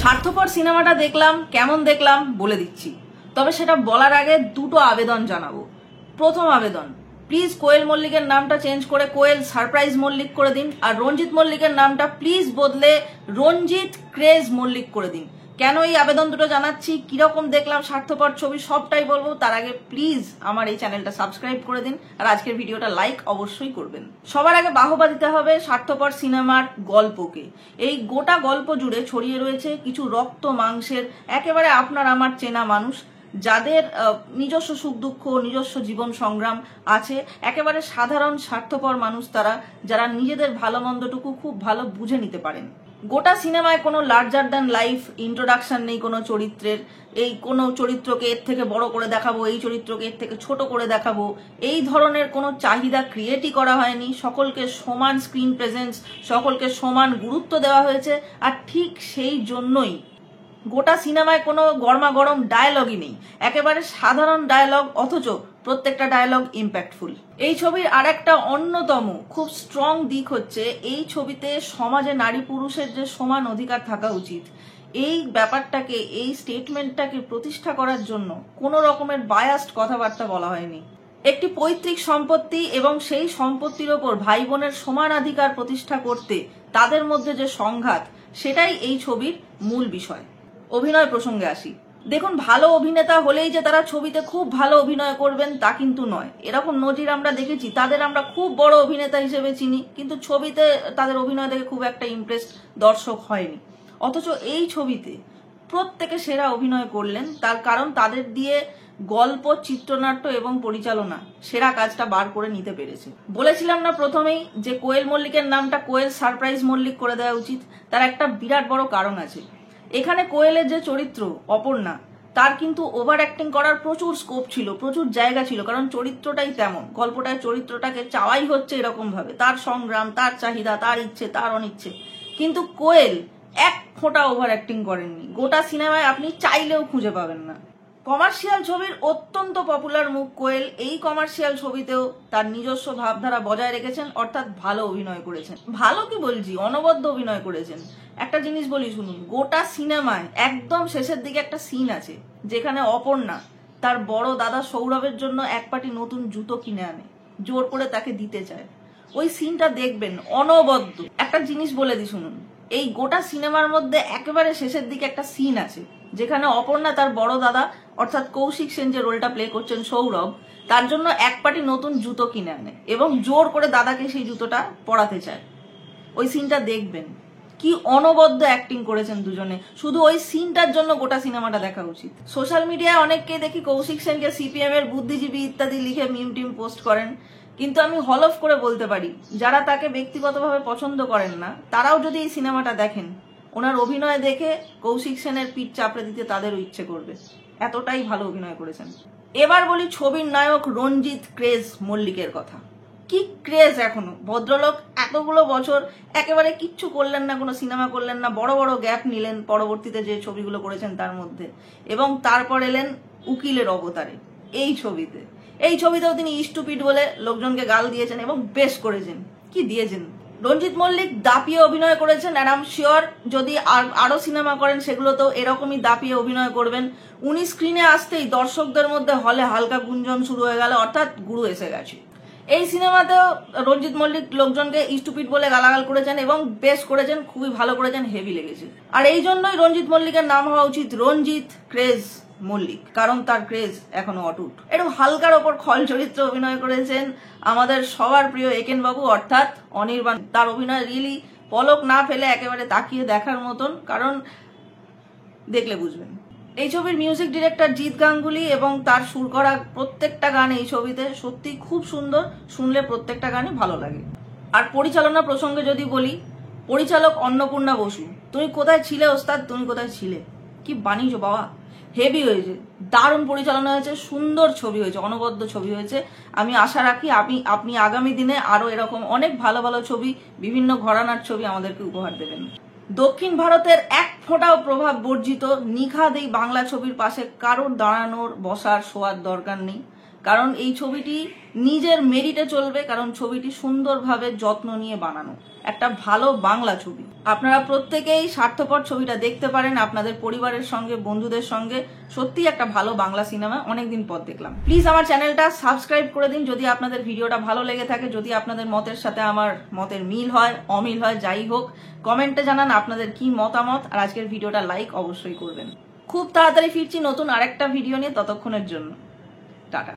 স্বার্থপর সিনেমাটা দেখলাম, কেমন দেখলাম বলে দিচ্ছি। তবে সেটা বলার আগে দুটো আবেদন জানাবো। প্রথম আবেদন, প্লিজ কোয়েল মল্লিকের নামটা চেঞ্জ করে কোয়েল সারপ্রাইজ মল্লিক করে দিন, আর রঞ্জিত মল্লিকের নামটা প্লিজ বদলে রঞ্জিত ক্রেজ মল্লিক করে দিন। কেন এই আবেদন দুটো জানাচ্ছি, কিরকম দেখলাম স্বার্থপর ছবি সবটাই বলবো। তার আগে প্লিজ আমার এই চ্যানেলটা সাবস্ক্রাইব করে দিন, আর আজকের ভিডিওটা লাইক অবশ্যই করবেন। সবার আগে বাহবা দিতে হবে স্বার্থপর সিনেমার গল্পকে। এই গোটা গল্প জুড়ে ছড়িয়ে রয়েছে কিছু রক্ত মাংসের একেবারে আপনার আমার চেনা মানুষ, যাদের নিজস্ব সুখ দুঃখ, নিজস্ব জীবন সংগ্রাম আছে। একেবারে সাধারণ স্বার্থপর মানুষ তারা, যারা নিজেদের ভালো মন্দটুকু খুব ভালো বুঝে নিতে পারেন। গোটা সিনেমায় কোনো লার্জার দ্যান লাইফ ইন্ট্রোডাকশন নেই কোনো চরিত্রের। এই কোনো চরিত্রকে এর থেকে বড় করে দেখাবো, এই চরিত্রকে এর থেকে ছোট করে দেখাবো, এই ধরনের কোনো চাহিদা ক্রিয়েটই করা হয়নি। সকলকে সমান স্ক্রিন প্রেজেন্স, সকলকে সমান গুরুত্ব দেওয়া হয়েছে। আর ঠিক সেই জন্যই গোটা সিনেমায় কোনো গরমা গরম ডায়লগই নেই, একেবারে সাধারণ ডায়লগ, অথচ প্রত্যেকটা ডায়লগ ইম্প্যাক্টফুল। এই ছবির আর একটা অন্যতম খুব স্ট্রং দিক হচ্ছে, এই ছবিতে সমাজে নারী পুরুষের যে সমান অধিকার থাকা উচিত, এই ব্যাপারটাকে, এই স্টেটমেন্টটাকে প্রতিষ্ঠা করার জন্য কোনো রকমের বায়াসড কথাবার্তা বলা হয়নি। একটি পৈতৃক সম্পত্তি এবং সেই সম্পত্তির ওপর ভাই বোনের সমানাধিকার প্রতিষ্ঠা করতে তাদের মধ্যে যে সংঘাত, সেটাই এই ছবির মূল বিষয়। অভিনয় প্রসঙ্গে আসি। দেখুন, ভালো অভিনেতা হলেই যে তারা ছবিতে খুব ভালো অভিনয় করবেন তা কিন্তু নয়। এরকম নজির আমরা দেখেছি, তাদের আমরা খুব বড় অভিনেতা হিসেবে চিনি, কিন্তু ছবিতে তাদের অভিনয় দেখে খুব একটা ইমপ্রেসড দর্শক হয়নি। অথচ এই ছবিতে প্রত্যেকে সেরা অভিনয় করলেন, তার কারণ তাদের দিয়ে গল্প, চিত্রনাট্য এবং পরিচালনা সেরা কাজটা বার করে নিতে পেরেছে। বলেছিলাম না প্রথমেই যে কোয়েল মল্লিকের নামটা কোয়েল সারপ্রাইজ মল্লিক করে দেওয়া উচিত? তার একটা বিরাট বড় কারণ আছে। এখানে কোয়েলের যে চরিত্র অপর্ণা, তার কিন্তু ওভার অ্যাক্টিং করার প্রচুর স্কোপ ছিল, প্রচুর জায়গা ছিল, কারণ চরিত্রটাই তেমন। গল্পটায় চরিত্রটাকে চাওয়াই হচ্ছে এরকম ভাবে, তার সংগ্রাম, তার চাহিদা, তার ইচ্ছে, তার অনিচ্ছে। কিন্তু কোয়েল এক ফোঁটা ওভার অ্যাক্টিং করেননি। গোটা সিনেমায় আপনি চাইলেও খুঁজে পাবেন না। কমার্শিয়াল ছবির অত্যন্ত পপুলার মুখ কোয়েল, এই কমার্শিয়াল ছবিতেও তার নিজস্ব ভাবধারা বজায় রেখেছেন, অর্থাৎ ভালো অভিনয় করেছেন। ভালো কি বলছি, অনবদ্য অভিনয় করেছেন। একটা জিনিস বলি শুনুন, গোটা সিনেমায় একদম শেষের দিকে একটা সিন আছে যেখানে অপর্ণা তার বড় দাদা সৌরভের জন্য এক পাটি নতুন জুতো কিনে আনে, জোর করে তাকে দিতে চায়। ওই সিনটা দেখবেন, অনবদ্য। একটা জিনিস বলে দিই শুনুন, এই গোটা সিনেমার মধ্যে একেবারে শেষের দিকে একটা সিন আছে যেখানে অপর্ণা তার বড় দাদা অর্থাৎ কৌশিক সেন যে রোলটা প্লে করছেন সৌরভ, তার জন্য এক পাটি নতুন জুতো কিনে আনে এবং জোর করে দাদাকে সেই জুতোটা পরাতে চায়। ওই সিনটা দেখবেন, কি অনবদ্য অ্যাক্টিং করেছেন দুজনে। শুধু ওই সিনটার জন্য গোটা সিনেমাটা দেখা উচিত। সোশ্যাল মিডিয়ায় অনেককে দেখি কৌশিক সেনকে সিপিএম এর বুদ্ধিজীবী ইত্যাদি লিখে মিম টিম পোস্ট করেন, কিন্তু আমি হলফ করে বলতে পারি, যারা তাকে ব্যক্তিগতভাবে পছন্দ করেন না তারাও যদি এই সিনেমাটা দেখেন, ওনার অভিনয় দেখে কৌশিক সেনের পিঠ চাপড়ে দিতে তাদেরও ইচ্ছে করবে, এতটাই ভালো অভিনয় করেছেন। এবার বলি ছবির নায়ক রঞ্জিত ক্রেজ মল্লিকের কথা। কি ক্রেজ এখনো! ভদ্রলোক এতগুলো বছর একেবারে কিচ্ছু করলেন না, কোনো সিনেমা করলেন না, বড় বড় গ্যাপ নিলেন পরবর্তীতে যে ছবিগুলো করেছেন তার মধ্যে, এবং তারপর এলেন উকিলের অবতারে এই ছবিতে। এই ছবিতেও তিনি স্টুপিড বলে লোকজনকে গাল দিয়েছেন এবং বেশ করেছেন। কি দিয়েছেন! রঞ্জিত মল্লিক দাপিয়ে অভিনয় করেছেন, আর আই এম শিওর যদি আরো সিনেমা করেন সেগুলোতেও এরকমই দাপিয়ে অভিনয় করবেন। উনি স্ক্রিনে আসতেই দর্শকদের মধ্যে হলে হালকা গুঞ্জন শুরু হয়ে গেল, অর্থাৎ গুরু এসে গেছে। এই সিনেমাতেও রঞ্জিত মল্লিক লোকজনকে স্টুপিড বলে গালাগাল করেছেন এবং বেশ করেছেন, খুবই ভালো করেছেন, হেভি লেগেছে। আর এই জন্যই রঞ্জিত মল্লিকের নাম হওয়া উচিত রঞ্জিত ক্রেজ মল্লিক, কারণ তার ক্রেজ এখনো অটুট। একটু হালকার ওপর খল চরিত্রে অভিনয় করেছেন আমাদের সবার প্রিয় একেন বাবু অর্থাৎ অনির্বাণ। তার অভিনয় রিয়েলি পলক না ফেলে একেবারে তাকিয়ে দেখার মতন, কারণ দেখলে বুঝবেন। এই ছবির মিউজিক ডিরেক্টর জিৎ গাঙ্গুলি এবং তার সুর করা প্রত্যেকটা গান এই ছবিতে সত্যি খুব সুন্দর, শুনলে প্রত্যেকটা গানই ভালো লাগে। আর পরিচালনা প্রসঙ্গে যদি বলি, পরিচালক অন্নপূর্ণা বসু, তুমি কোথায় ছিলে ওস্তাদ, তুমি কোথায় ছিলে? কি বানিয়েছো বাবা, হেভি হয়েছে, দারুণ পরিচালনা হয়েছে, সুন্দর ছবি হয়েছে, অনবদ্য ছবি হয়েছে। আমি আশা রাখি আপনি আগামী দিনে আরো এরকম অনেক ভালো ভালো ছবি, বিভিন্ন ঘরানার ছবি আমাদেরকে উপহার দেবেন। দক্ষিণ ভারতের এক ফোঁটাও প্রভাব বর্জিত নিখাদ এই বাংলা ছবির পাশে কারোর দাঁড়ানোর, বসার, শোয়ার দরকার নেই। কারণ এই ছবিটি নিজের মেরিটে চলবে, কারণ ছবিটি সুন্দরভাবে যত্ন নিয়ে বানানো একটা ভালো বাংলা ছবি। আপনারা প্রত্যেকেই স্বার্থপর ছবিটা দেখতে পারেন আপনাদের পরিবারের সঙ্গে, বন্ধুদের সঙ্গে। সত্যি একটা ভালো বাংলা সিনেমা, অনেকদিন পর দেখলাম। প্লিজ আমার চ্যানেলটা সাবস্ক্রাইব করে দিন যদি আপনাদের ভিডিওটা ভালো লেগে থাকে, যদি আপনাদের মতের সাথে আমার মতের মিল হয়, অমিল হয়, যাই হোক কমেন্টে জানান আপনাদের কি মতামত। আর আজকের ভিডিওটা লাইক অবশ্যই করবেন। খুব তাড়াতাড়ি ফিরছি নতুন আরেকটা ভিডিও নিয়ে, ততক্ষণের জন্য টাটা।